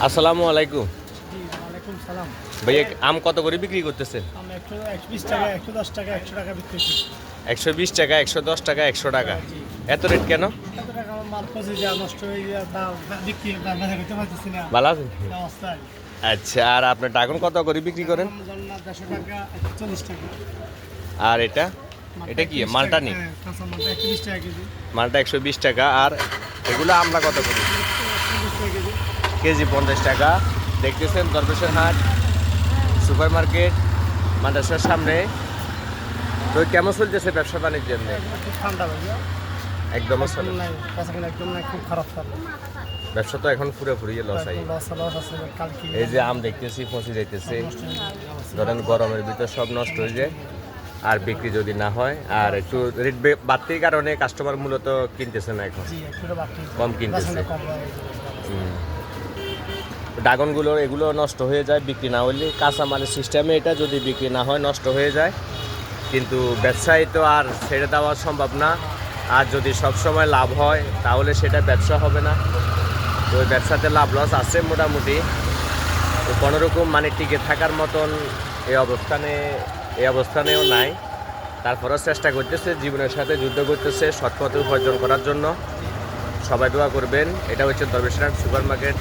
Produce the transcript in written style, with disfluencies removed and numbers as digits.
আসসালামু আলাইকুম। ওয়ালাইকুম সালাম। ভাইয়া আম কত করে বিক্রি করতেছেন? আমরা 120 টাকা, 110 টাকা, 100 টাকা বিক্রি করি। 120 টাকা, 110 টাকা, 100 টাকা। জি। এত রেট কেন? এত টাকা আমার মাল পচে যায়, নষ্ট হয়ে যায়, দাম বিক্রি বেচা করতে পারতেছি না। ভালো আছেন? এই অবস্থায়। আচ্ছা, আর আপনার ড্রাগন কত করে বিক্রি করেন? জন্য 150 টাকা, 140 টাকা। আর এটা এটা কি মালটা নি? হ্যাঁ, কাঁচা মালটা 120 টাকা কেজি। মালটা 120 টাকা। আর এগুলো আমরা কত করি? 40 টাকা কেজি। কেজি 50 টাকা। দেখতেছেন দরবেশের হাট সুপার মার্কেট মাদ্রাসার সামনে। তো কেমন চলতেছে ব্যবসা বাণিজ্য? এমনি খুব ঠান্ডা ভাইয়া। একদমই একদম চলে। নাই, কাঁচা কিনা একদম নাই, খুব খারাপ খারাপ। ব্যবসা তো এখন পুরোপুরি লস আই। লস আছে কালকে। এই যে আম দেখতেছি পচে যাইতেছে, নষ্ট হয়ে যাবে। ধরেন গরমের ভিতর সব নষ্ট হয়ে যায় আর বিক্রি যদি না হয়, আর একটু রেট বাড়তির কারণে কাস্টমার মূলত কিনতেছে না এখন, জি, একটু বাড়তি। কম কিনতেছে। বেচাকেনা কম হয়। ড্রাগনগুলো এগুলো নষ্ট হয়ে যায় বিক্রি না হলে। কাঁচামালের সিস্টেমে এটা যদি বিক্রি না হয় নষ্ট হয়ে যায়, কিন্তু ব্যবসায়ী তো আর ছেড়ে দেওয়া সম্ভব না। আর যদি সব সময় লাভ হয় তাহলে সেটা ব্যবসা হবে না। তো ওই ব্যবসাতে লাভ লস আছে মোটামুটি। তো কোনোরকম মানে টিকে থাকার মতন এই অবস্থানেও নাই। তারপরেও চেষ্টা করতেছে, জীবনের সাথে যুদ্ধ করতেছে সৎ পথে উপার্জন করার জন্য। সবাই দোয়া করবেন। এটা হচ্ছে দরবেশহাট সুপার মার্কেট